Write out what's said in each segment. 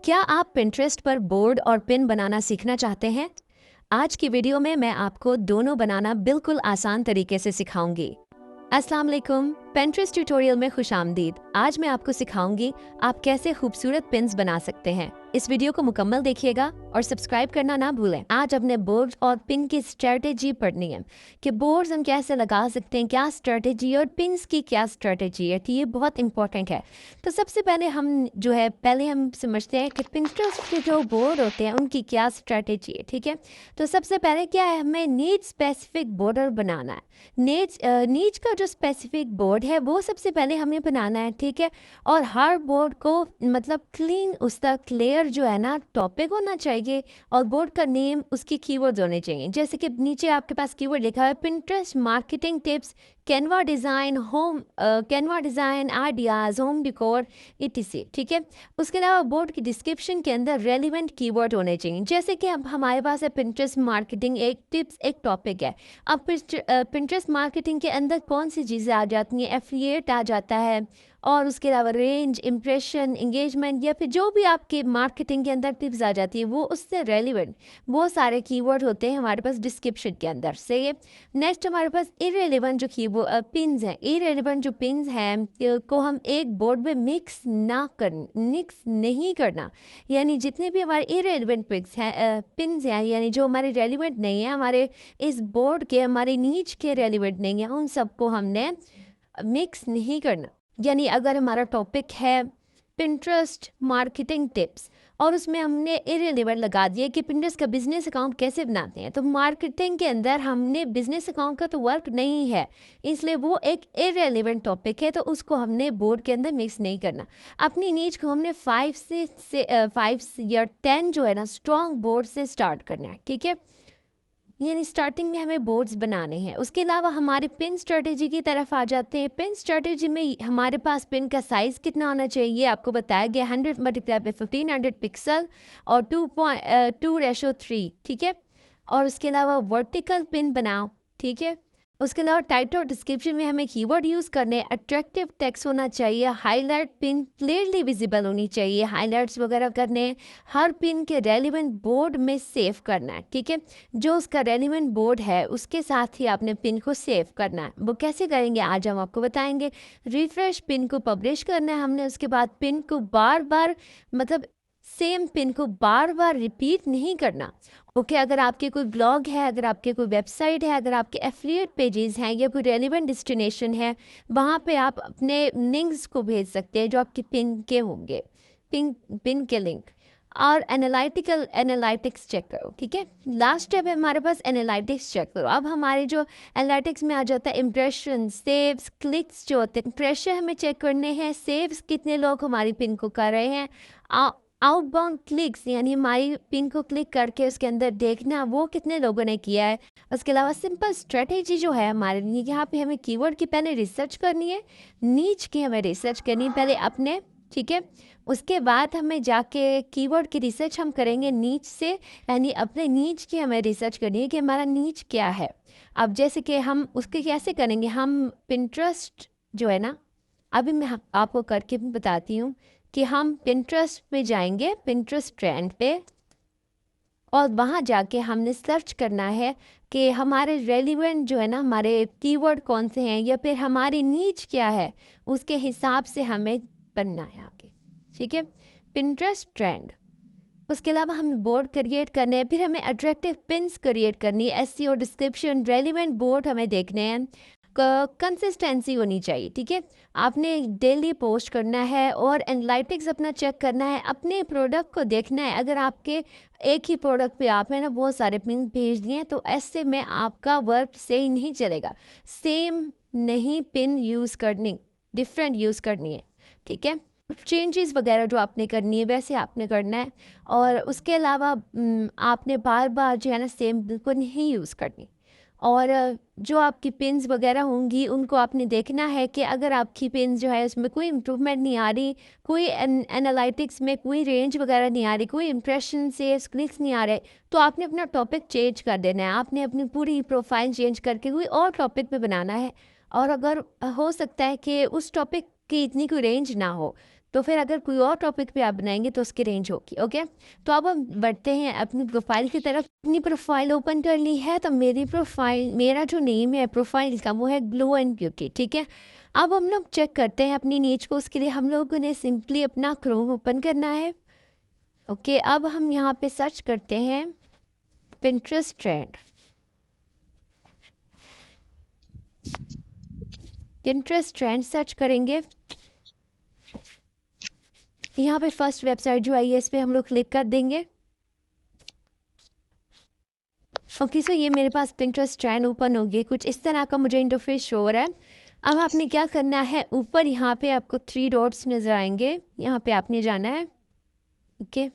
क्या आप पिंटरेस्ट पर बोर्ड और पिन बनाना सीखना चाहते हैं? आज की वीडियो में मैं आपको दोनों बनाना बिल्कुल आसान तरीके से सिखाऊंगी। अस्सलाम वालेकुम, पिंटरेस्ट ट्यूटोरियल में खुशामदीद। आज मैं आपको सिखाऊंगी आप कैसे खूबसूरत पिन्स बना सकते हैं। इस वीडियो को मुकम्मल देखिएगा और सब्सक्राइब करना ना भूलें। आज अपने बोर्ड और पिन की स्ट्रेटेजी पढ़नी है कि बोर्ड्स हम कैसे लगा सकते हैं, क्या स्ट्रेटेजी और पिन्स की क्या स्ट्रेटेजी है। तो ये बहुत इंपॉर्टेंट है। तो सबसे पहले हम समझते हैं कि पिंटरेस्ट के जो बोर्ड होते हैं उनकी क्या स्ट्रेटेजी है। ठीक है, तो सबसे पहले क्या है, हमें नीड स्पेसिफिक बॉर्डर बनाना है। नीच का जो स्पेसिफिक बोर्ड है वो सबसे पहले हमें बनाना है। ठीक है, और हर बोर्ड को मतलब क्लीन, उसका क्लियर जो है ना टॉपिक होना चाहिए और बोर्ड का नेम, उसकी कीवर्ड्स होने चाहिए। जैसे कि नीचे आपके पास कीवर्ड लिखा है Pinterest marketing tips, Canva design ideas, home डिकोर etc। ठीक है, उसके अलावा बोर्ड की डिस्क्रिप्शन के अंदर रेलिवेंट कीवर्ड होने चाहिए। जैसे कि अब हमारे पास है पिंटरेस्ट मार्केटिंग एक टिप्स, एक टॉपिक है। अब पिंटरेस्ट मार्केटिंग के अंदर कौन सी चीज़ें आ जाती हैं, एफिलिएट आ जाता है, और उसके अलावा रेंज, इम्प्रेशन, इंगेजमेंट, या फिर जो भी आपके मार्केटिंग के अंदर टिप्स आ जाती है वो उससे रेलिवेंट वो सारे कीवर्ड होते हैं हमारे पास डिस्क्रिप्शन के अंदर से। नेक्स्ट हमारे पास इरेलीवेंट जो पिन्स हैं, इरेलीवेंट जो पिन्स हैं को हम एक बोर्ड में मिक्स नहीं करना। यानी जितने भी हमारे इरेलीवेंट पिन्स हैं, यानी जो हमारे रेलिवेंट नहीं है, हमारे इस बोर्ड के, हमारे नीच के रेलिवेंट नहीं है, उन सबको हमने मिक्स नहीं करना। यानी अगर हमारा टॉपिक है पिंटरेस्ट मार्केटिंग टिप्स और उसमें हमने इरेलीवेंट लगा दिया कि पिंटरेस्ट का बिजनेस अकाउंट कैसे बनाते हैं, तो मार्केटिंग के अंदर हमने बिजनेस अकाउंट का तो वर्क नहीं है, इसलिए वो एक इरेलीवेंट टॉपिक है, तो उसको हमने बोर्ड के अंदर मिक्स नहीं करना। अपनी नीच को हमने 5 या 10 जो है ना स्ट्रॉन्ग बोर्ड से स्टार्ट करना है। ठीक है, यानी स्टार्टिंग में हमें बोर्ड्स बनाने हैं। उसके अलावा हमारे पिन स्ट्रेटेजी की तरफ आ जाते हैं। पिन स्ट्रेटेजी में हमारे पास पिन का साइज़ कितना होना चाहिए आपको बताया गया, 100 मल्टीप्लाई बाई 1500 पिक्सल और 2:3। ठीक है, और उसके अलावा वर्टिकल पिन बनाओ। ठीक है, उसके अलावा टाइटल और डिस्क्रिप्शन में हमें कीवर्ड यूज़ करने, अट्रैक्टिव टेक्स्ट होना चाहिए, हाईलाइट पिन क्लियरली विजिबल होनी चाहिए, हाईलाइट्स वगैरह करने, हर पिन के रेलिवेंट बोर्ड में सेव करना है। ठीक है, जो उसका रेलिवेंट बोर्ड है उसके साथ ही आपने पिन को सेव करना है। वो कैसे करेंगे आज हम आपको बताएंगे। रिफ्रेश पिन को पब्लिश करना है हमने, उसके बाद पिन को बार बार मतलब सेम पिन को बार बार रिपीट नहीं करना। ओके, अगर आपके कोई ब्लॉग है, अगर आपके कोई वेबसाइट है, अगर आपके एफिलिएट पेजेस हैं या कोई रेलिवेंट डेस्टिनेशन है, वहाँ पे आप अपने लिंक्स को भेज सकते हैं जो आपके पिन के होंगे, पिन के लिंक। और एनालिटिक्स चेक करो। ठीक है, लास्ट स्टेप है हमारे पास एनालिटिक्स चेक करो। अब हमारे जो एनालिटिक्स में आ जाता है इम्प्रेशन, सेव्स, क्लिक्स जो होते हैं। इम्प्रेशन हमें चेक करने हैं, सेव्स कितने लोग हमारी पिन को कर रहे हैं, आउटबाउंड क्लिक्स यानी हमारी पिन को क्लिक करके उसके अंदर देखना वो कितने लोगों ने किया है। उसके अलावा सिंपल स्ट्रेटेजी जो है हमारे लिए, यहाँ पे हमें कीवर्ड की पहले रिसर्च करनी है, नीच की हमें रिसर्च करनी है पहले अपने। ठीक है, उसके बाद हमें जाके कीवर्ड की रिसर्च हम करेंगे नीच से, यानी अपने नीच की हमें रिसर्च करनी है कि हमारा नीच क्या है। अब जैसे कि हम उसके कैसे करेंगे, हम पिंटरेस्ट जो है ना, अभी मैं आपको करके भी बताती हूँ कि हम पिंटरेस्ट पे जाएंगे, पिंटरेस्ट ट्रेंड पे, और वहाँ जाके हमने सर्च करना है कि हमारे रेलिवेंट जो है ना, हमारे कीवर्ड कौन से हैं या फिर हमारी नीच क्या है, उसके हिसाब से हमें बनना है आगे। ठीक है, पिंटरेस्ट ट्रेंड। उसके अलावा हमें बोर्ड क्रिएट करने हैं, फिर हमें अट्रैक्टिव पिन्स क्रिएट करनी है, एसईओ, डिस्क्रिप्शन, रेलिवेंट बोर्ड हमें देखने हैं, कंसिस्टेंसी होनी चाहिए। ठीक है, आपने डेली पोस्ट करना है और एनालिटिक्स अपना चेक करना है, अपने प्रोडक्ट को देखना है। अगर आपके एक ही प्रोडक्ट पे आपने ना बहुत सारे पिन भेज दिए तो ऐसे में आपका वर्क सही नहीं चलेगा। सेम नहीं पिन यूज़ करनी, डिफरेंट यूज़ करनी है। ठीक है, चेंजेस वगैरह जो आपने करनी है वैसे आपने करना है। और उसके अलावा आपने बार बार जो है ना सेम बिल्कुल नहीं यूज़ करनी। और जो आपकी पिन्स वगैरह होंगी उनको आपने देखना है कि अगर आपकी पिन जो है उसमें कोई इम्प्रूवमेंट नहीं आ रही, कोई एनालिटिक्स में कोई रेंज वगैरह नहीं आ रही, कोई इम्प्रेशन से क्लिक्स नहीं आ रहे, तो आपने अपना टॉपिक चेंज कर देना है। आपने अपनी पूरी प्रोफाइल चेंज करके कोई और टॉपिक पे बनाना है। और अगर हो सकता है कि उस टॉपिक की इतनी कोई रेंज ना हो, तो फिर अगर कोई और टॉपिक पे आप बनाएंगे तो उसकी रेंज होगी। ओके, तो अब हम बढ़ते हैं अपनी प्रोफाइल की तरफ। अपनी प्रोफाइल ओपन कर ली है, तो मेरी प्रोफाइल, मेरा जो नेम है प्रोफाइल का वो है ग्लो एंड ब्यूटी। ठीक है, अब हम लोग चेक करते हैं अपनी नीच को। उसके लिए हम लोगों ने सिंपली अपना क्रोम ओपन करना है। ओके, अब हम यहाँ पे सर्च करते हैं Pinterest trend. Pinterest trend search करेंगे। यहाँ पे फर्स्ट वेबसाइट जो आई है इस पर हम लोग क्लिक कर देंगे। ओके, सो ये मेरे पास पिंटरेस्ट ट्रेंड ओपन हो गई। कुछ इस तरह का मुझे इंटरफेस शो हो रहा है। अब आपने क्या करना है, ऊपर यहाँ पे आपको 3 डॉट्स नज़र आएंगे, यहाँ पे आपने जाना है। ओके,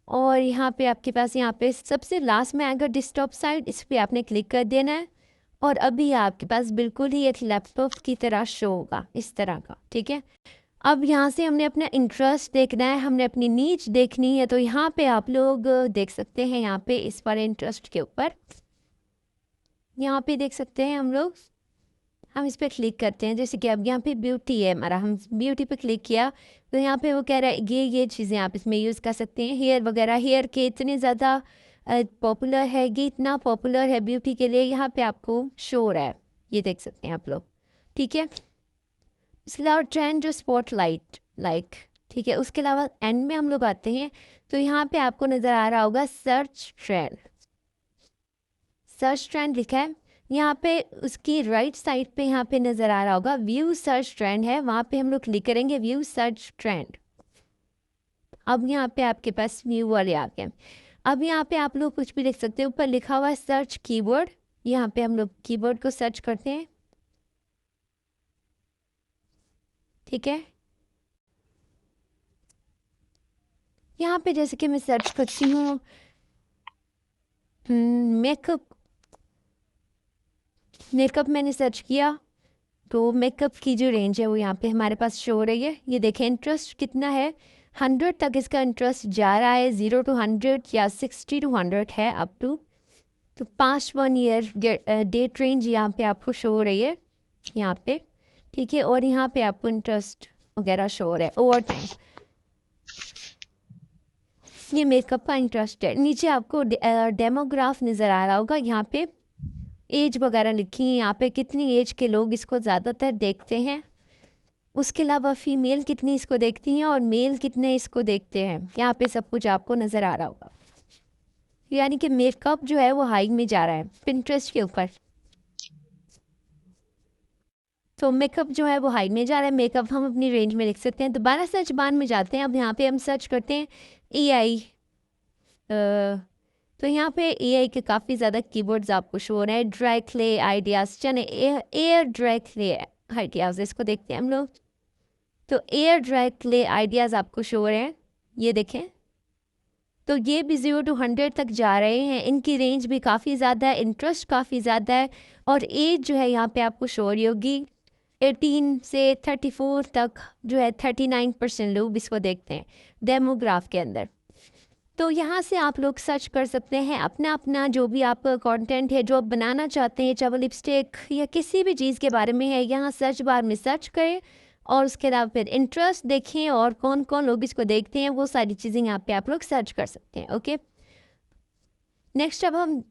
और यहाँ पे आपके पास यहाँ पे सबसे लास्ट में आएगा डेस्कटॉप साइड, इस पर आपने क्लिक कर देना है। और अभी आपके पास बिल्कुल ही एक लैपटॉप की तरह शो होगा इस तरह का। ठीक है, अब यहाँ से हमने अपना इंटरेस्ट देखना है, हमने अपनी नीच देखनी है। तो यहाँ पे आप लोग देख सकते हैं, यहाँ पे इस पर इंटरेस्ट के ऊपर यहाँ पे देख सकते हैं हम इस पर क्लिक करते हैं। जैसे कि अब यहाँ पे ब्यूटी है हमारा, हम ब्यूटी पे क्लिक किया तो यहाँ पे वो कह रहा है ये चीज़ें आप इसमें यूज़ कर सकते हैं। हेयर वगैरह, हेयर के इतने ज़्यादा पॉपुलर है, ये इतना पॉपुलर है ब्यूटी के लिए, यहाँ पे आपको शो हो रहा है, ये देख सकते हैं आप लोग। ठीक है, इसके अलावा ट्रेंड जो स्पॉटलाइट लाइक, ठीक है, उसके अलावा एंड में हम लोग आते हैं तो यहाँ पे आपको नज़र आ रहा होगा सर्च ट्रेंड। सर्च ट्रेंड लिखा है यहाँ पे, उसकी राइट साइड पे यहाँ पे नज़र आ रहा होगा व्यू सर्च ट्रेंड है, वहाँ पे हम लोग क्लिक करेंगे व्यू सर्च ट्रेंड। अब यहाँ पे आपके पास व्यू वाले आ गए। अब यहाँ पे आप लोग कुछ भी लिख सकते हैं, ऊपर लिखा हुआ है सर्च कीवर्ड, यहाँ पे हम लोग कीवर्ड को सर्च करते हैं। ठीक है, यहाँ पे जैसे कि मैं सर्च करती हूँ मेकअप, मेकअप मैंने सर्च किया तो मेकअप की जो रेंज है वो यहाँ पे हमारे पास शो हो रही है। ये देखें इंटरेस्ट कितना है, 100 तक इसका इंटरेस्ट जा रहा है, 0 to 100 या 60 to 100 है अप टू। तो 1 ईयर डेट रेंज यहाँ पे आपको शो हो रही है यहाँ पे। ठीक है, और यहाँ पे आपको इंटरेस्ट वगैरह शो हो रहा है ओवर टाइम। ये मेकअप का इंटरेस्ट है। नीचे आपको डेमोग्राफ नज़र आ रहा होगा, यहाँ पे एज वगैरह लिखी है, यहाँ पे कितनी एज के लोग इसको ज़्यादातर देखते हैं। उसके अलावा फीमेल कितनी इसको देखती हैं और मेल कितने इसको देखते हैं, यहाँ पे सब कुछ आपको नज़र आ रहा होगा। यानी कि मेकअप जो है वो हाई में जा रहा है पिंटरेस्ट के ऊपर। तो मेकअप जो है वो हाई में जा रहा है, मेकअप हम अपनी रेंज में लिख सकते हैं। दोबारा सर्च बार में जाते हैं। अब यहाँ पे हम सर्च करते हैं AI। तो यहाँ पे AI के काफ़ी ज़्यादा कीवर्ड्स आपको शो हो रहे हैं। ड्राई क्ले आइडियाज़, चने एयर ड्राई क्ले आइडियाज़, इसको देखते हैं हम लोग। तो एयर ड्राई क्ले आइडियाज़ आपको शो हो रहे हैं, ये देखें। तो ये भी 0 to 100 तक जा रहे हैं, इनकी रेंज भी काफ़ी ज़्यादा है, इंटरेस्ट काफ़ी ज़्यादा है। और एज जो है यहाँ पे आपको शो हो रही होगी 18 से 34 तक जो है 39% लोग इसको देखते हैं डेमोग्राफ के अंदर। तो यहाँ से आप लोग सर्च कर सकते हैं अपना अपना जो भी आपका कंटेंट है, जो आप बनाना चाहते हैं, चाहे वो लिपस्टिक या किसी भी चीज़ के बारे में है, यहाँ सर्च बार में सर्च करें और उसके अलावा फिर इंटरेस्ट देखें और कौन कौन लोग इसको देखते हैं, वो सारी चीज़ें यहाँ पे आप लोग सर्च कर सकते हैं। ओके, नेक्स्ट अब हम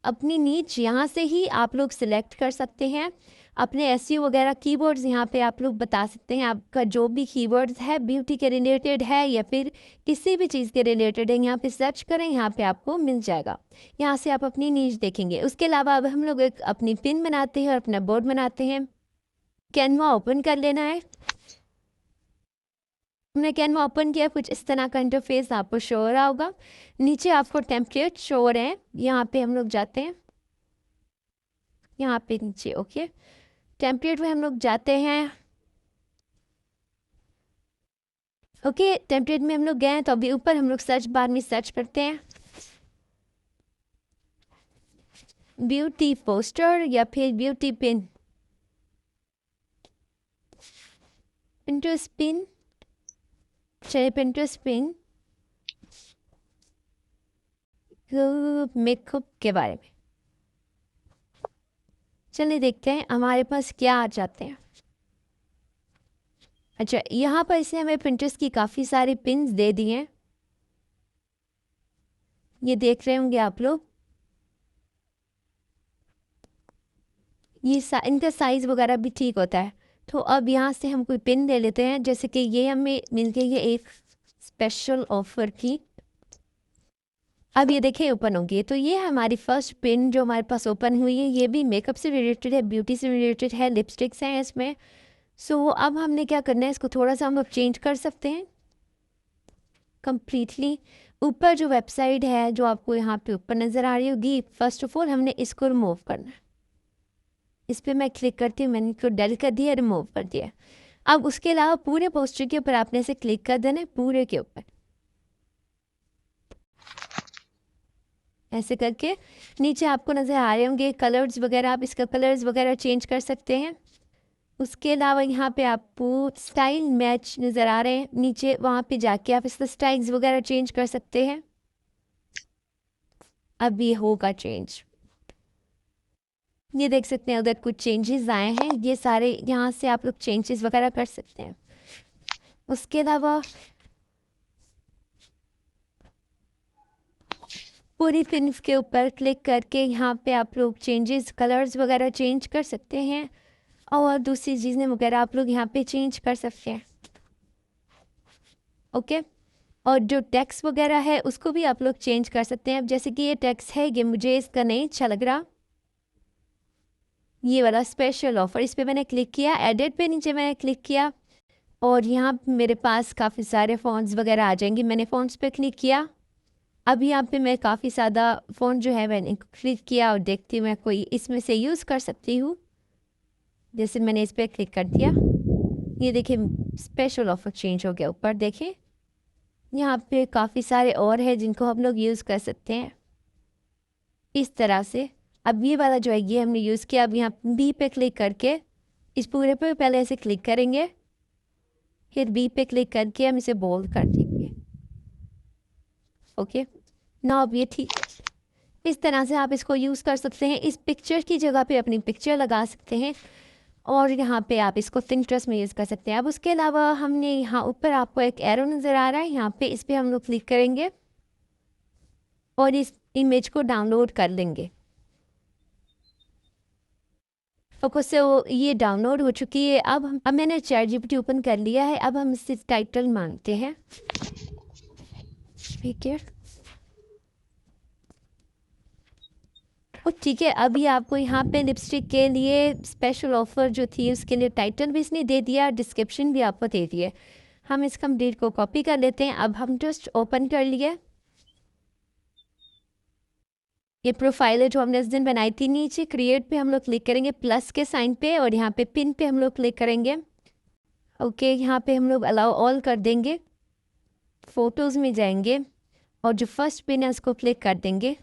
अपनी नीच यहाँ से ही आप लोग सिलेक्ट कर सकते हैं। अपने SEO वगैरह कीवर्ड्स यहाँ पे आप लोग बता सकते हैं। आपका जो भी कीवर्ड्स है ब्यूटी के रिलेटेड है या फिर किसी भी चीज़ के रिलेटेड है, यहाँ पे सर्च करें, यहाँ पे आपको मिल जाएगा। यहाँ से आप अपनी नीच देखेंगे। उसके अलावा अब हम लोग एक अपनी पिन बनाते हैं और अपना बोर्ड बनाते हैं। कैनवा ओपन कर लेना है। हमने कैनवा ओपन किया, कुछ इस तरह का इंटरफेस आपको शो हो रहा होगा। नीचे आपको टेम्पलेट शो हो रहे हैं, यहाँ पे हम लोग जाते हैं, यहाँ पे नीचे। ओके, टेम्पलेट में हम लोग जाते हैं। ओके, टेम्पलेट में हम लोग गए तो अभी ऊपर हम लोग सर्च बार में सर्च करते हैं ब्यूटी पोस्टर या फिर ब्यूटी पिन, पिंटरेस्ट पिन, चलिए पिंटरेस्ट पिन मेकअप के बारे में। चलिए देखते हैं हमारे पास क्या आ जाते हैं। अच्छा, यहाँ पर इसे हमें पिंटरेस्ट की काफ़ी सारी पिन्स दे दी हैं, ये देख रहे होंगे आप लोग। ये इनका साइज़ वगैरह भी ठीक होता है। तो अब यहाँ से हम कोई पिन ले लेते हैं, जैसे कि ये हमें मिल गई है एक स्पेशल ऑफर की। अब ये देखिए ओपन होगी, तो ये हमारी फर्स्ट पिन जो हमारे पास ओपन हुई है, ये भी मेकअप से रिलेटेड है, ब्यूटी से रिलेटेड है, लिपस्टिक्स हैं इसमें। सो अब हमने क्या करना है, इसको थोड़ा सा हम लोग चेंज कर सकते हैं कम्प्लीटली। ऊपर जो वेबसाइट है जो आपको यहाँ पे ऊपर नज़र आ रही होगी, फर्स्ट ऑफ ऑल हमने इसको रिमूव करना है। इस पर मैं क्लिक करती हूँ, मैंने इसको डेलीट कर दिया, रिमूव कर दिया। अब उसके अलावा पूरे पोस्टर के ऊपर आपने इसे क्लिक कर देना है, पूरे के ऊपर ऐसे करके। नीचे आपको नज़र आ रहे होंगे कलर्स वगैरह, आप इसका कलर्स वगैरह चेंज कर सकते हैं। उसके अलावा यहाँ पे आपको स्टाइल मैच नज़र आ रहे हैं नीचे, वहाँ पे जाके आप इसका स्टाइल्स वगैरह चेंज कर सकते हैं। अब ये होगा चेंज, ये देख सकते हैं उधर कुछ चेंजेस आए हैं, ये सारे यहाँ से आप लोग चेंजेस वगैरह कर सकते हैं। उसके अलावा पूरी पिन के ऊपर क्लिक करके यहाँ पे आप लोग चेंजेस कलर्स वगैरह चेंज कर सकते हैं, और दूसरी चीज़ें वगैरह आप लोग यहाँ पे चेंज कर सकते हैं। ओके, और जो टेक्स्ट वगैरह है उसको भी आप लोग चेंज कर सकते हैं। अब जैसे कि ये टेक्स्ट है, ये मुझे इसका नहीं अच्छा लग रहा, ये वाला स्पेशल ऑफर, इस पर मैंने क्लिक किया, एडिट पे नीचे मैंने क्लिक किया, और यहाँ मेरे पास काफ़ी सारे फ़ॉन्ट्स वगैरह आ जाएंगे। मैंने फ़ॉन्ट्स पे क्लिक किया, अब यहाँ पे मैं काफ़ी ज़्यादा फ़ॉन्ट जो है मैंने क्लिक किया और देखती हूँ मैं कोई इसमें से यूज़ कर सकती हूँ। जैसे मैंने इस पर क्लिक कर दिया, ये देखिए स्पेशल ऑफर चेंज हो गया ऊपर, देखिए यहाँ पे काफ़ी सारे और हैं जिनको हम लोग यूज़ कर सकते हैं इस तरह से। अब ये वाला जो है ये हमने यूज़ किया, अब यहाँ बी पे क्लिक करके इस पूरे पे पहले ऐसे क्लिक करेंगे, फिर बी पे क्लिक करके हम इसे बोल्ड कर देंगे। ओके, ना अब ये ठीक, इस तरह से आप इसको यूज़ कर सकते हैं। इस पिक्चर की जगह पे अपनी पिक्चर लगा सकते हैं, और यहाँ पे आप इसको पिंटरेस्ट में यूज़ कर सकते हैं। अब उसके अलावा हमने यहाँ ऊपर आपको एक एरो नज़र आ रहा है, यहाँ पे इस पर हम लोग क्लिक करेंगे और इस इमेज को डाउनलोड कर लेंगे। ओके, सो ये डाउनलोड हो चुकी है। अब मैंने ChatGPT ओपन कर लिया है, अब हम इससे टाइटल मांगते हैं, ठीक है। ठीक है, अभी आपको यहाँ पे लिपस्टिक के लिए स्पेशल ऑफ़र जो थी उसके लिए टाइटल भी इसने दे दिया, डिस्क्रिप्शन भी आपको दे दिए। हम इस कंप्लीट को कॉपी कर लेते हैं। अब हम जस्ट ओपन कर लिए, ये प्रोफाइल है जो हमने इस दिन बनाई थी। नीचे क्रिएट पे हम लोग क्लिक करेंगे प्लस के साइन पे, और यहाँ पे पिन पे हम लोग क्लिक करेंगे। ओके, यहाँ पे हम लोग अलाउ ऑल कर देंगे, फ़ोटोज़ में जाएंगे और जो फर्स्ट पिन है उसको क्लिक कर देंगे।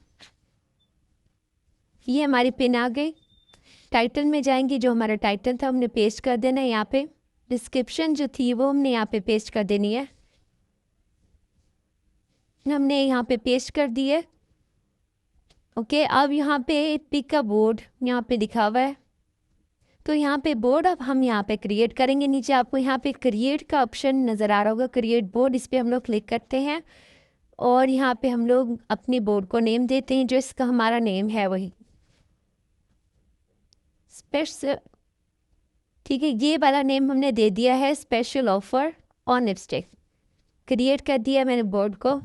ये हमारी पिन आ गई। टाइटल में जाएंगे, जो हमारा टाइटल था हमने पेस्ट कर देना है यहाँ पे। डिस्क्रिप्शन जो थी वो हमने यहाँ पे पेस्ट कर देनी है, हमने यहाँ पे पेस्ट कर दी है। ओके, अब यहाँ पे पिक अ बोर्ड यहाँ पे लिखा हुआ है, तो यहाँ पे बोर्ड अब हम यहाँ पे क्रिएट करेंगे। नीचे आपको यहाँ पे क्रिएट का ऑप्शन नज़र आ रहा होगा, क्रिएट बोर्ड, इस पर हम लोग क्लिक करते हैं और यहाँ पे हम लोग अपनी बोर्ड को नेम देते हैं, जो इसका हमारा नेम है वही स्पेशल, ठीक है। ये वाला नेम हमने दे दिया है special offer on lipstick. Create कर दिया मैंने बोर्ड को,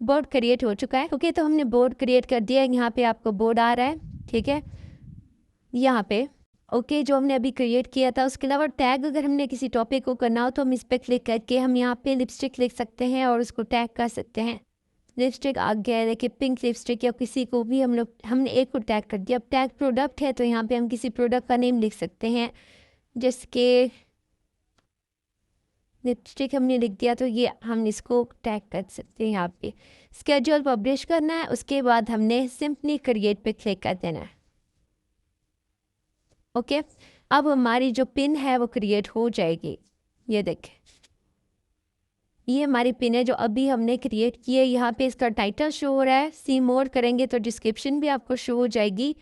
बोर्ड क्रिएट हो चुका है। ओके, तो हमने बोर्ड क्रिएट कर दिया, यहाँ पे आपको बोर्ड आ रहा है, ठीक है, यहाँ पे। ओके, जो हमने अभी क्रिएट किया था। उसके अलावा टैग अगर हमने किसी टॉपिक को करना हो तो हम इस पर क्लिक करके हम यहाँ पे लिपस्टिक लिख सकते हैं और उसको टैग कर सकते हैं। लिपस्टिक आ गया है, देखिए पिंक लिपस्टिक, या किसी को भी हमने एक को टैग कर दिया। अब टैग प्रोडक्ट है तो यहाँ पे हम किसी प्रोडक्ट का नेम लिख सकते हैं, जिसके लिपस्टिक हमने लिख दिया तो ये हम इसको टैग कर सकते हैं। यहाँ पे स्केड्यूल पब्लिश करना है, उसके बाद हमने सिंपली क्रिएट पे क्लिक कर देना है। ओके, अब हमारी जो पिन है वो क्रिएट हो जाएगी। ये देखें, ये हमारी पिन है जो अभी हमने क्रिएट की है। यहाँ पे इसका टाइटल शो हो रहा है, सी मोर करेंगे तो डिस्क्रिप्शन भी आपको शो हो जाएगी,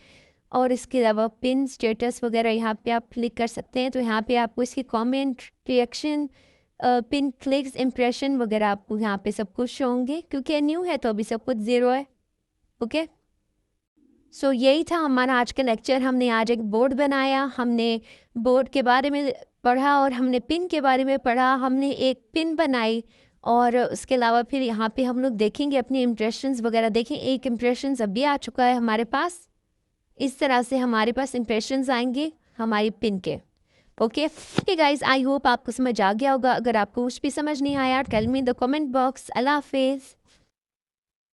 और इसके अलावा पिन स्टेटस वगैरह यहाँ पे आप क्लिक कर सकते हैं। तो यहाँ पे आपको इसकी comment, reaction, pin clicks, impression वगैरह आपको यहाँ पे सब कुछ शो होंगे, क्योंकि न्यू है तो अभी सब कुछ ज़ीरो है। ओके, सो यही था हमारा आज का लेक्चर। हमने आज एक बोर्ड बनाया, हमने बोर्ड के बारे में पढ़ा और हमने पिन के बारे में पढ़ा। हमने एक पिन बनाई और उसके अलावा फिर यहाँ पे हम लोग देखेंगे अपनी इम्प्रेशंस वगैरह देखें। एक इम्प्रेशंस अभी आ चुका है हमारे पास। इस तरह से हमारे पास इम्प्रेशंस आएंगे हमारी पिन के। ओके गाइज, आई होप आपको समझ आ गया होगा। अगर आपको कुछ भी समझ नहीं आया, tell me in the comment box. अल्लाह हाफिज़।